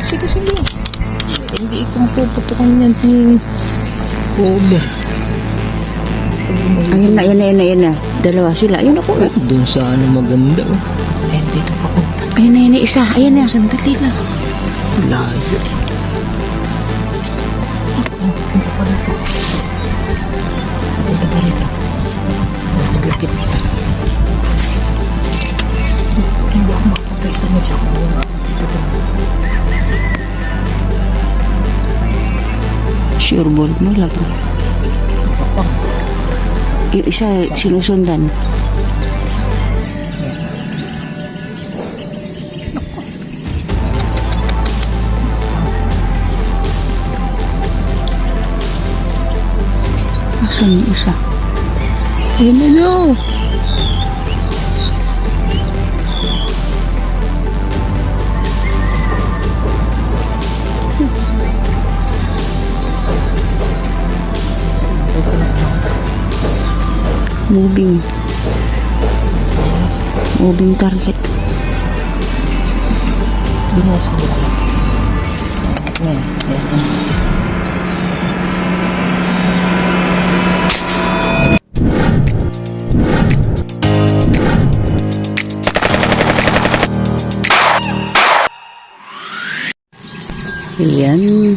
Sige, sige. Hindi ikong puputukan yan ni Over. Ayun na. Dalawa sila. Ayun ako. Doon sa ano maganda. Dito pa punta. Ayun na, isa. Ayun na. Sandali lang. Layo. Punta pa rito. Punta pa rito. Maglapit. Hindi ako makapagay sa mga bunga. Sure ball mo lang. Yung isa sinusundan. Asan yung isa? Ayun na no. Moving target. Binuwas ko lang. Ayan.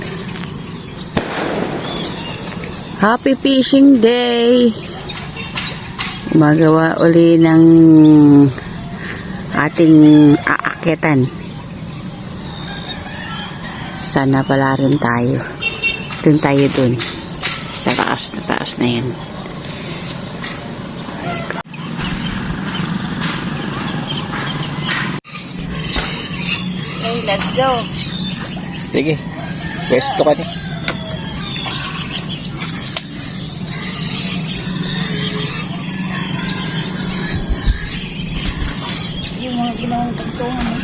Happy fishing day. Magawa uli ng ating aakyatan. Sana pala rin tayo. Dun tayo dun. Sa taas na yan. Okay, let's go. Sige. Pwesto ka niya. Yung mga ginawang tagtungan.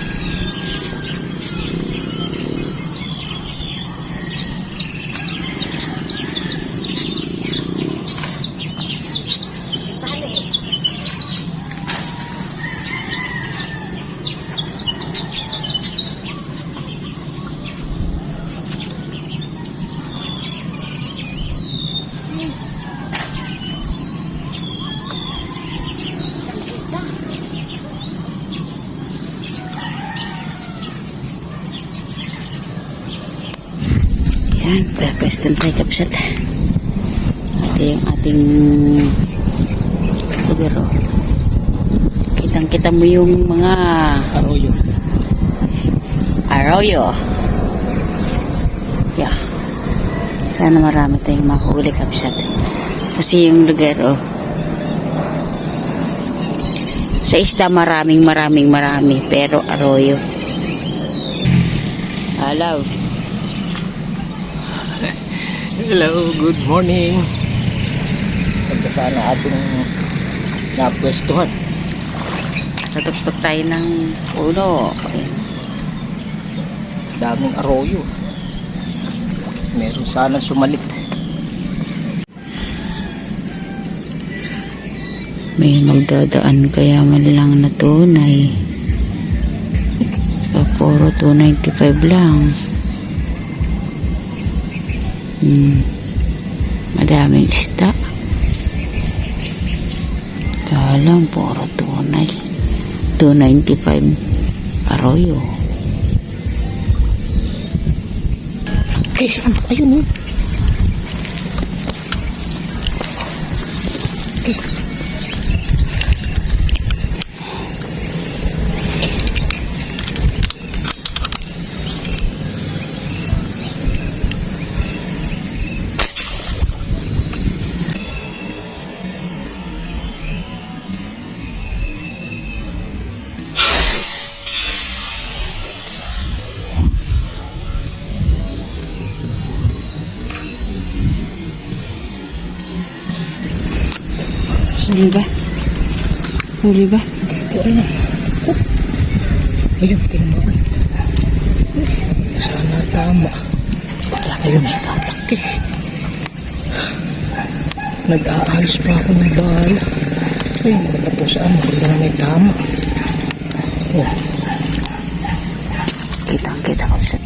Yan, pwestong tayo kapsat. Ito yung ating libero. Kitang-kita mo yung mga arroyo. Yeah. Sana marami tayong makahuli kapsat. Kasi yung lugar, sa isda marami. Pero arroyo. Hello, good morning. Pagka sana ating napwestuhan. Sa tuktok tayo ng ulo. Daming arroyo. Meron sana sumalit. May magdadaan kaya lang na tunay. Puro 295 lang. Madaming isda. Dalang puro tunay. 295 arroyo. Ayun eh. Huli ba? Ayun, tingnan. Sana tama. Ayun, laki. Nag-aayos pa ako ng bala. Ayun, nagtapos hindi na may tama. Kitang-kita ko sa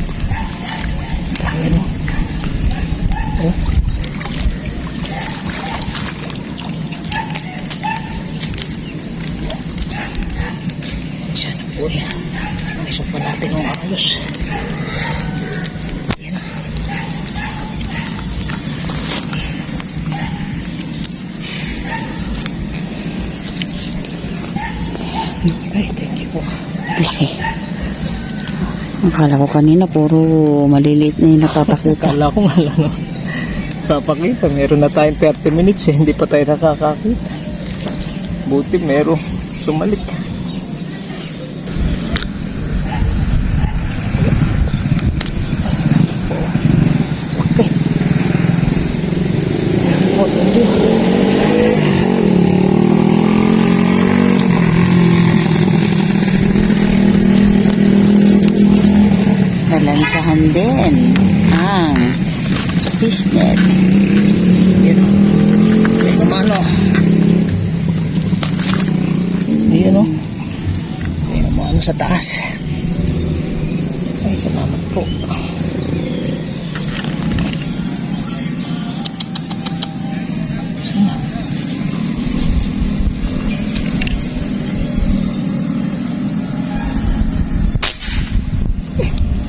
Oh. Diyan na po yan. Isok pa natin ang alos. Yan na. Ay, thank you po. Laki. Akala ko kanina puro maliliit na yung napapakita. Kala ko nga lang. Papakita, meron na tayong 30 minutes eh. Hindi pa tayo nakakakita. Buti meron sumalik. Okay. Oh, thank you. Nalansahan din ang fishnet. Yan o. Yan naman o. Yan o. Yan naman sa taas. Ay, salamat po.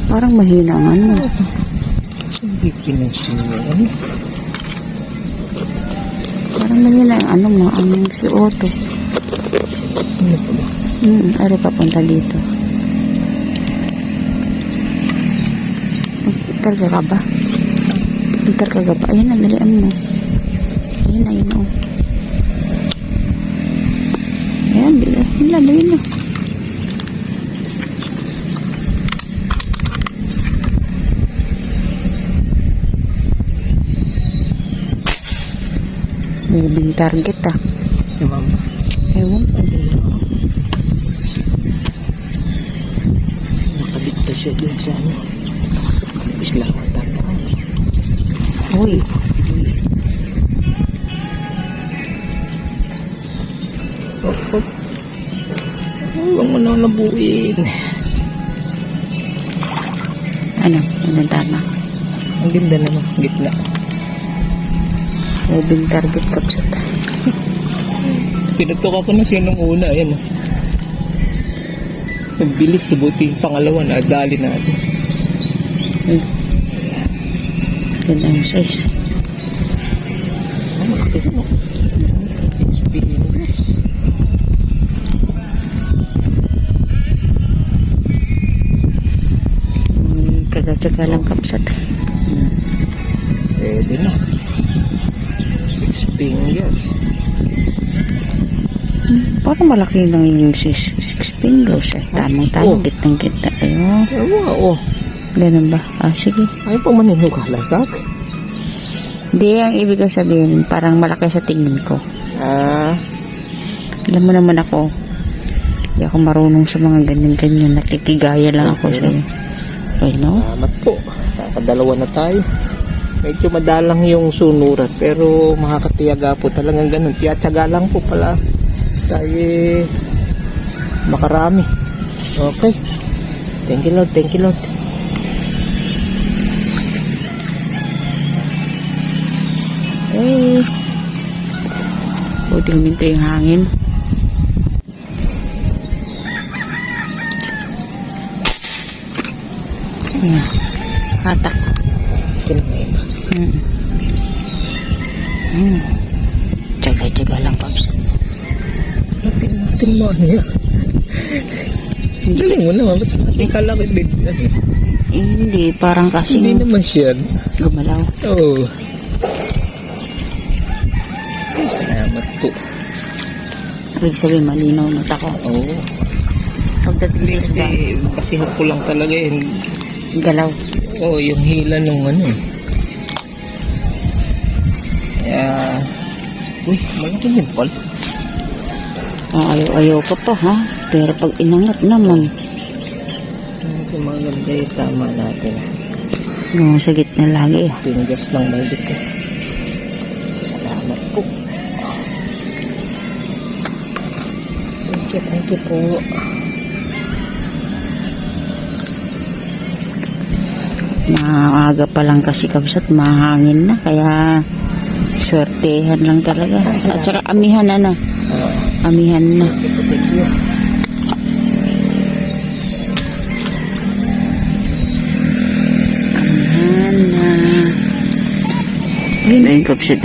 Parang mahina ang ano. Hindi pinansin mo ano. Parang mahina ang ano mo, ang si Otto. Ano pa ba? Ari papunta dito. Targa ka ba? Targa ka ba? Ayan na, dalian mo. Ayan, ayun o. Ayan, bilan na. Moving target ah. Si mama. Ewan ko. Nakabigta siya dun sa ano. Islawan tata. Uy. Hop, hop. Huwag mo na nabuin. Ano? Anong tama? Ang ganda naman. Gitna. Moving target kapsat. Pinutok ako na siya nung una. Ayan. Nagbilis. Buti yung pangalawa na dali natin. Ganda yung size. Ano? Ano? Tsaga-tsaga lang kapsat. Pwede na. 6 fingers. Parang malaki lang yung 6 fingers eh. Tamang tayo, Oh. gitang-gita. Ayun. Oo. Ganun ba? Ah, sige. Ayaw pa maninugala sa akin. Hindi, ang ibig ko sabihin, parang malaki sa tingin ko. Alam mo naman ako, hindi ako marunong sa mga ganyan-ganyan. Nakikigaya lang ako sa'yo. Okay, no? Salamat po. Nakadalawa na tayo. Medyo madalang yung sunurat pero makakatiyaga po talagang ganun. Tiyatsaga lang po pala tayo makarami. Okay. Thank you Lord. Thank you Lord. Eh, buti huminto yung hangin. Ayan. Hatak. Kinain. Tsaga-tsaga lang, Pops. Natin mo ano yan. Galing mo naman. Ba't natin kalakit din? Hindi, parang kasi Hindi naman siya. gumalaw. Oo. Salamat po. Ibig sabihin, malinaw mata ko. Oo. Pagdating sa Kasi basihan ko lang talaga yun. galaw. Oo, yung hila nung ano eh. Kaya, uy, malaki din pala. Ayaw-ayaw ka pa, ha? Pero pag inangat naman, Ito maganda yung tama natin. yung sa gitna lagi. Fingers lang may dito. Salamat po. Thank you po. Maaga pa lang kasi kabsat, mahangin na. Kaya, swertehan lang talaga. At saka amihan na na. Amihan na. Thank you. Amihan na. Ayun, ayun kabsat.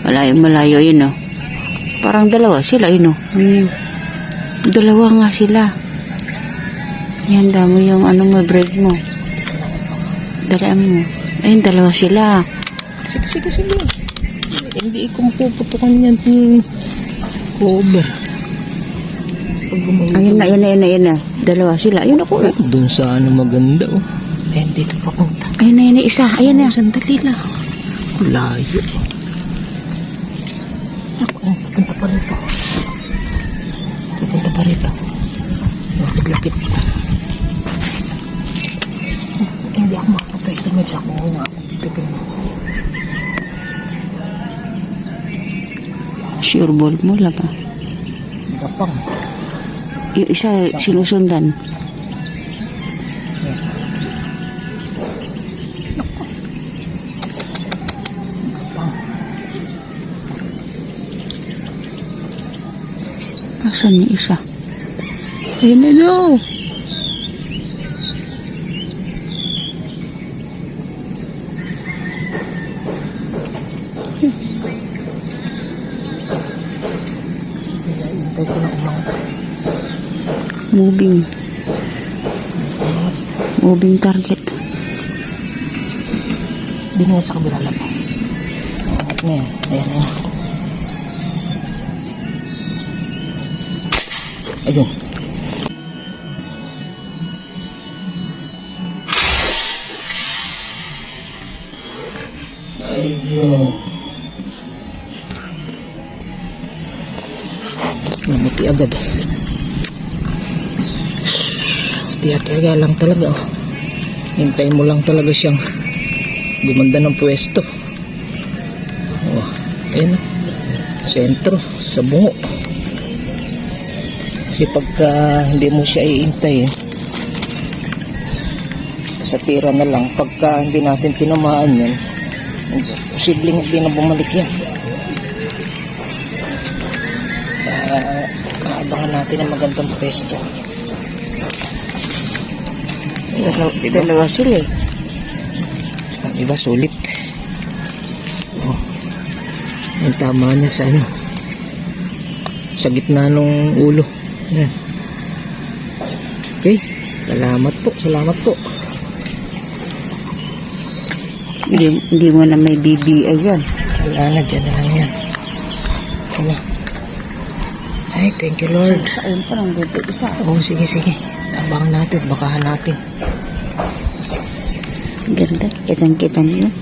Malayo yun, oh. Parang dalawa sila, yun, oh. Dalawa nga sila. Yan, damo yung may bread mo. Dalaan mo. Ayun, dalawa sila. Sige. Hindi ko mapuputukan yan cover. Pag Ayun na. Dalawa sila. Ayun ako. doon sa maganda oh. Dito papunta. Ayun na, isa. Ayun na. Sandali lang. Layo. Pupunta pa rito. Lapit. Hindi ako makapwesto med sa kung nga. Pipitin mo. Sure ball mo lang ba? Gapang. Yung isa sinusundan. Nasaan yung isa? Ayun na daw. Hintay ko na umangat. Moving target. Di nga sa kabila lang. Umangat na yan. Ayan. Ayun. Namuti agad. Tiyaga lang talaga oh. Hintay mo lang talaga siyang gumanda ng pwesto. Oh, ayun oh. Sentro sa bungo. Kasi pagka hindi mo siya iintay sa tira na lang, pagka hindi natin tinamaan yan, posibleng hindi na bumalik yan. Abangan natin ang magandang pwesto. Dalawa sila. Ang iba sulit. Oh, yung tama niya sa sa gitna ng ulo. Yan. Okay. Salamat po. Hindi mo na may BBI yan. Wala na, dyan na lang yan. Ano? Ay, thank you Lord. Sa ayun pa lang dito isa. Oo, sige. Tabang natin, baka hanapin. Ganda. Kitang-kita niyo.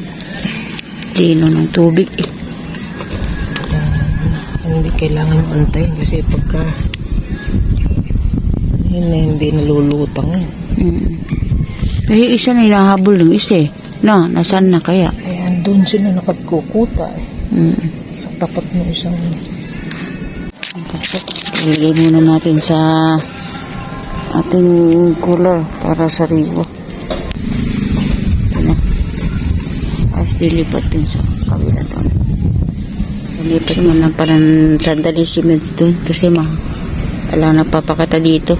Lino ng tubig eh. Hindi kailangan mo antayin kasi pagka hindi nalulutang yun. May isa na hinahabol ng isa eh. No, nasaan na kaya? Ay, andun sila nakagkukuta eh. Sa tapat ng isang... Ilagay muna natin sa ating cooler para sa riwa. Ano? As dilipat din sa kabila doon. Dilipat mo lang parang sandali cements doon kasi wala na papakata dito.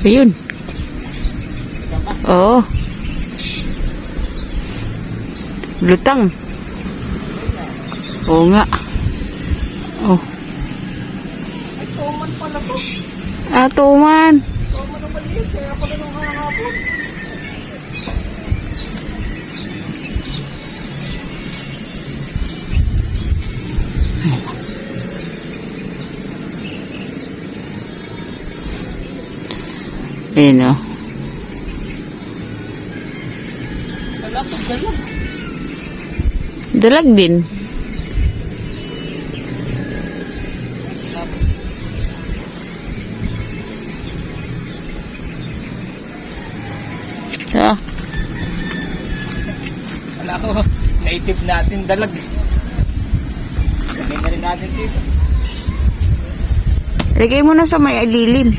Ayun. Oo. Lutang. Oo nga. Oh. Ay, tuman pala to. Tuman. Tuman ang maliit, kaya pala nung hangapon. Ayun o. Dalag din. Ah, Wala ko, naitip natin dalag. Lagay na rin natin dito. lagay mo na sa may lilim.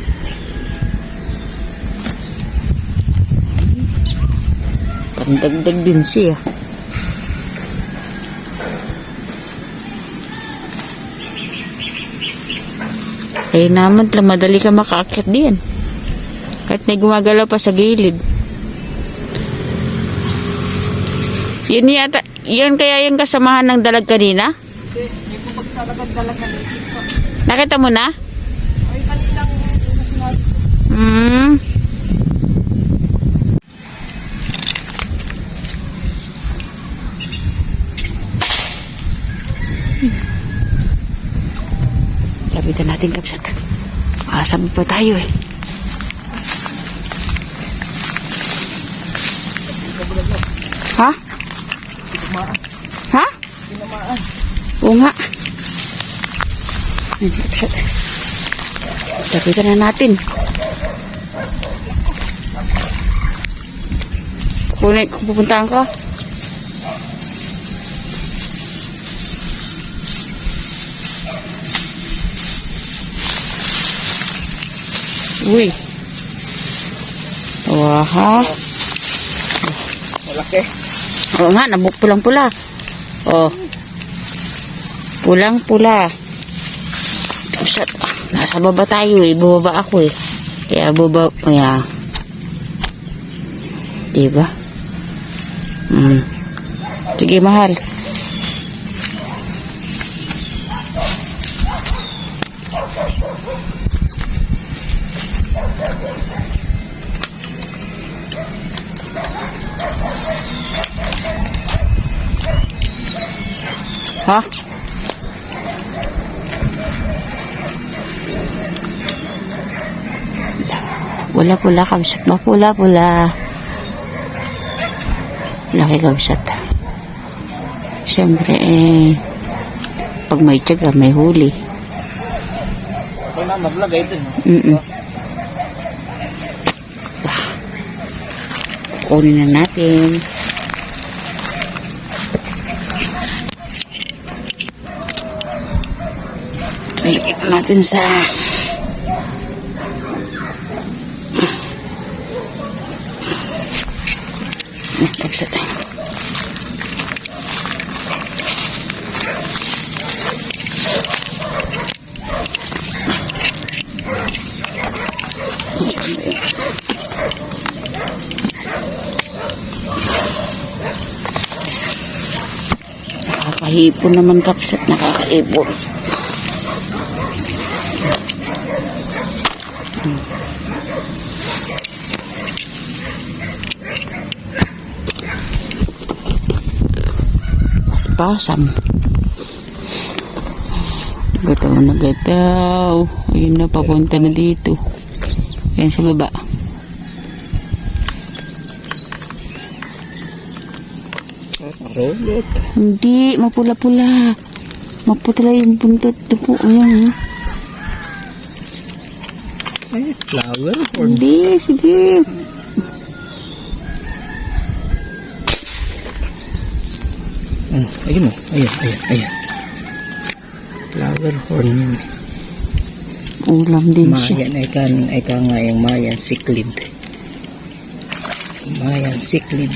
Pandagdag din siya. Eh naman, madali ka makaakyat din. Kahit may gumagalaw pa sa gilid. Yun yata, yun kaya yung kasamahan ng dalag kanina? Hindi ko pagtalagang dalag na naitip ko. Nakita mo na? Ay, kanilang sinabi. Hmm. Lapitan natin kapsat. Asam pa tayo eh. Ha? Ha? Oo nga. Kapsat. Lapitan na natin. Kung pupuntahan ka. Uy. Wah. Malaki. Oo nga, pulang-pula. Oh. Pulang-pula. Nasa baba tayo eh. Bubaba ako eh. Kaya bubaba. Kaya. Diba? Sige, mahal. Ha? Wala pula kamsat mo. Pula. Laki kamsat. Siyempre pag may tiyaga, may huli. Ako na maglagay dun. Kunin na natin. Lagyan natin sa kapsat. Nakakahipon naman kapsat. Nakakaipon. Pasam. Gataw. Ayun na, papunta na dito. Ayan sa baba. Rolot. Hindi, mapula-pula. Maputla yung buntot. Dupo, ayan. Ay, flower. Hindi, sige. Ayun o. Ayun. Flower horn. Ulam din siya. Mayan, ay ka nga yung Mayan cichlid. Mayan cichlid.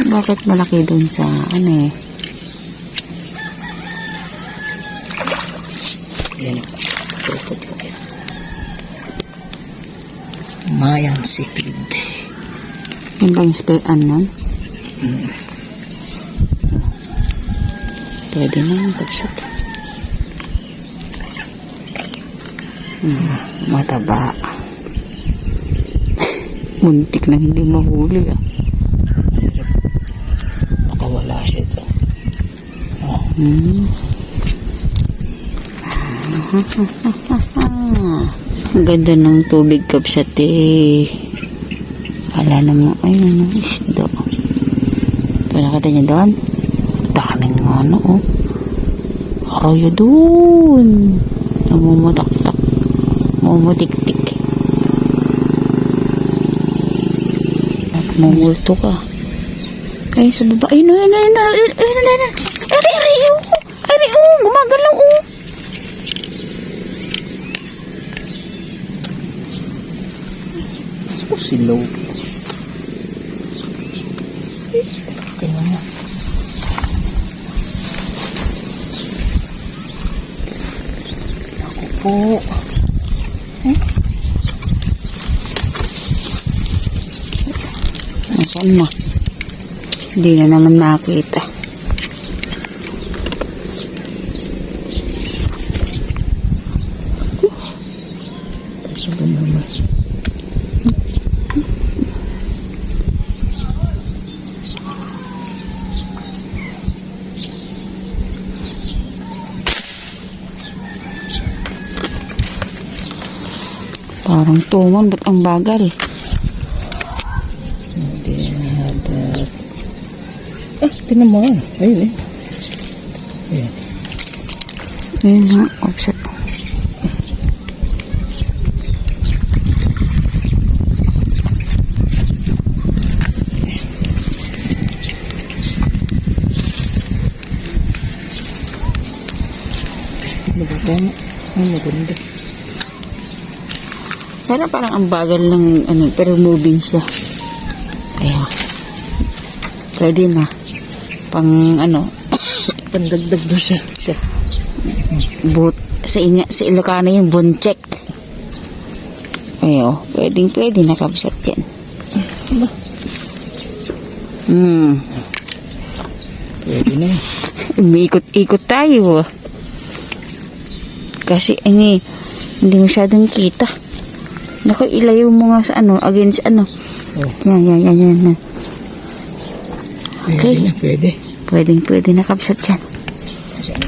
Bakit malaki dun sa ano eh? Yan. Mayan cichlid. Yun ba yung spayaan nun? Pwede na yung kapsat. Mataba. Muntik na hindi mahuli ah. Baka wala siya ito. Ang ganda ng tubig, Kapsat eh. Wala namang, ayun, ang isda. Ito, nakita niyo doon? Daming ano, oh. Arroyo doon. Namumutaktak. Namumutik-tik. Namumulto ka. Ay, sa baba. Ayun, ayun, ayun, ayun, ayun, ayun. Ari, gumagalaw, oh. Silaw. Kaya mo. Ako po. Nasaan na? Hindi na naman nakita. Ito naman. Parang tuman, ba't ang bagal? Hindi na dapat. Tingnan mo. Ayun eh. Ayan. Ayun na, Kapsat. Maganda. Ay, maganda. Pero parang ang bagal ng ano, pero moving siya. Kaya, pwede na. Pang ano, Pandagdag na siya. sa Ilocano yung boncheck. Ayo, pwede na, Kapsat yan. Pwede na. Umiikot-ikot tayo. Kasi, hindi masyadong kita. Naku, ilayo mo nga sa ano, against ano. Oh. Yan. Okay. Pwede na. Pwede na, Kapsat yan.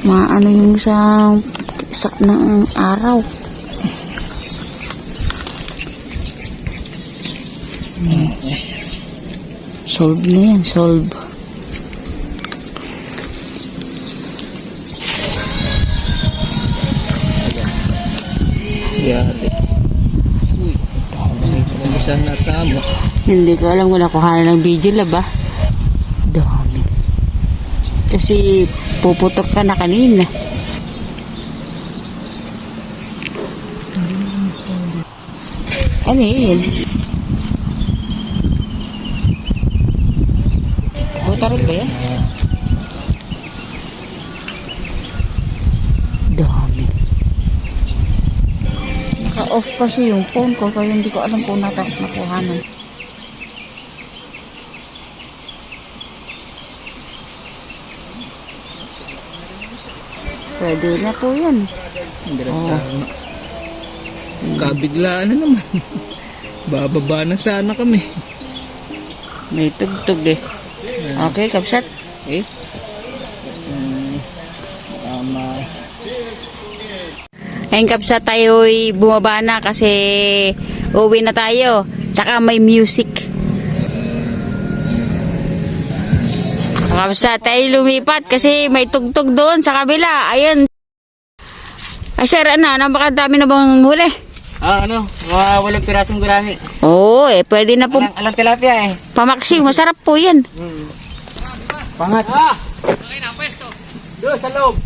Maano yung sa sak ng araw. Solve na yan, solve. Yari. Uy. Dami isang natamo. Hindi ko alam kung nakuha ng video lab ah. Dami. Kasi puputok ka na kanina. Ano yun? Tarot ba yan? Dami. Naka-off kasi yung phone ko kaya hindi ko alam kung nakuhanan. Pwede na po yan. Kabiglaan na naman. Bababa na sana kami. May tugtog eh. Okay, Kapsat. Eh? Ayun, Kapsat, tayo'y bumaba na kasi uwi na tayo. Tsaka may music. Kapsat, tayo lumipat kasi may tugtog doon sa kabila. Ayun. Ay, sir, napakadami na bang huli? Mga 8 pirasong gurami. Oo, pwede na po. Alang tilapia eh. Pamaksing, masarap po yan. Pangat. Doon sa loob.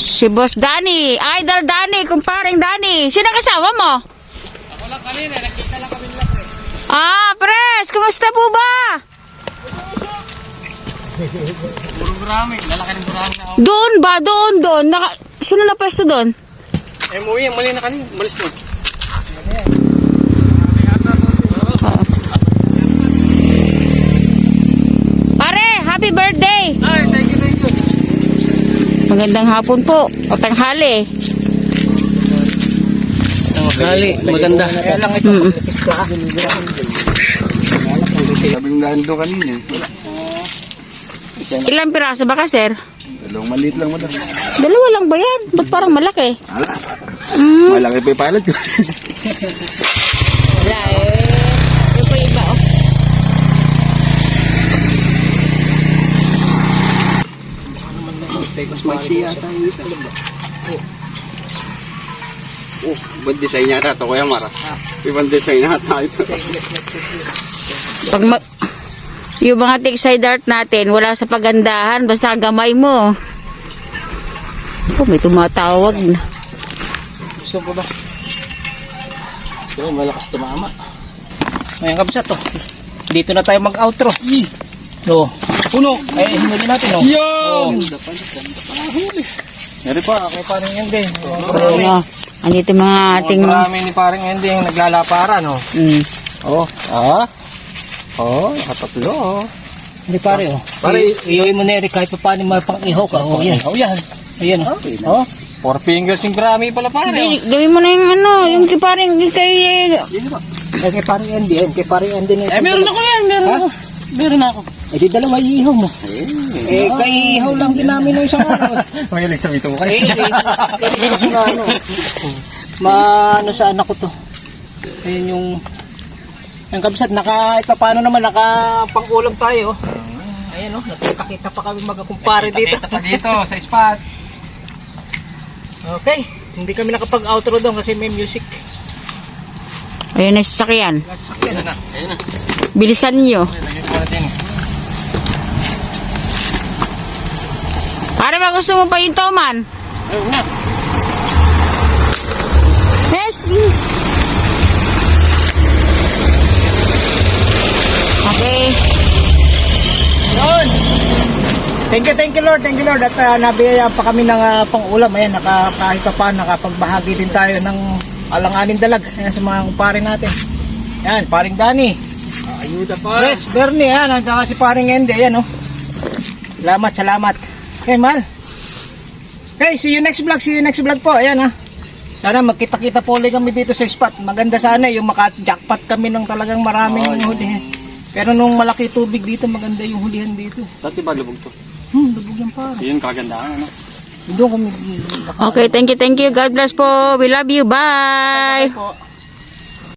Si Boss Danny, Idol Danny, kumparing Danny. Sino kasama mo? Ako lang kanina, nakita lang kami nila pre. Pres, kumusta po ba? Puro gurami, lalaki ng gurami na ako. Doon ba? Doon. Sino na pwesto doon? Umuwi, mali na kanina, malis na. Pare, happy birthday! Ay, thank you. Magandang hapon po, o tanghali. Tanghali, maganda. Kaya lang ito, magkakis ka. Sabing dahan doon kanina. Ilang piraso ba ka, sir? Dalawang maliit lang mo daw. Dalawa lang ba yan? Ba't parang malaki? Ala. Malaki pa yung pilot ko. Wala eh. Yung pa iba oh. Mas maiksi yata yung isa. Oh, bad design yata ito, Kuya Mara. Ibang design yata ito. Pag yung mga textile art natin, wala sa pagandahan, basta gamay mo. Oh, may tumatawag na. Gusto ko ba? So, malakas tumama. Ngayon kabsat to. Dito na tayo mag-outro. No. Puno. Ay, hinuli natin, no? Yan! Dari pa, kay parang yan din. Ano, andito mga ating... Marami ni parang yan din naglalapara, no? Mm. Oh. Ah? Oh, nakatatlo, oh. Hindi pare, oh. Pare, iyoy mo na rin kahit pa paano mapang-ihaw ka. Oh, yan. Oh, yan. Ayan, oh. 4 fingers yung grami pala, pare. Gawin mo na yung ano, yung kiparing kay... Ay, kay parang Andy, kay parang Andy na Eh, meron ako yan, meron ako. Meron ako. Eh, di dalawa iihaw mo. Eh, kay iihaw lang din namin ng isang araw. Mahilig sa bito ko Eh, ano. Ano sa anak ko to. Ayun yung... Yung kabsat, paano naman, nakapang-ulam tayo. Ayan, oh, nagkakita pa kami magkumpare dito. Kita pa dito, sa spot. Okay, hindi kami nakapag-outro doon kasi may music. Ayun na sasakyan. Ayun na, ayun na. Bilisan nyo. Lagyan ko natin. Para ba gusto mo pa yung toman? Ayun na. Yes. Okay. Yun! Thank you Lord, At nabiyayaan pa kami ng pang-ulam. Ayan, kahit pa paano, nakapagbahagi din tayo ng alanganin dalag. Ayan, sa mga kumpare natin. Ayan, paring Dani. Ayuda pa. Yes, Bernie, ayan, at saka si paring Andy. Ayan, oh. Salamat. Okay, mahal. Okay, see you next vlog po. Ayan, ha. Sana magkita-kita po ulit kami dito sa spot. Maganda sana yung maka-jackpot kami ng talagang maraming huli. Pero nung malaki tubig dito, maganda yung hulihan dito. Dati ba lubog to? Lubog yan pa. Yun, kagandahan, ano? Doon kami. Okay, thank you. God bless po. We love you. Bye. Po.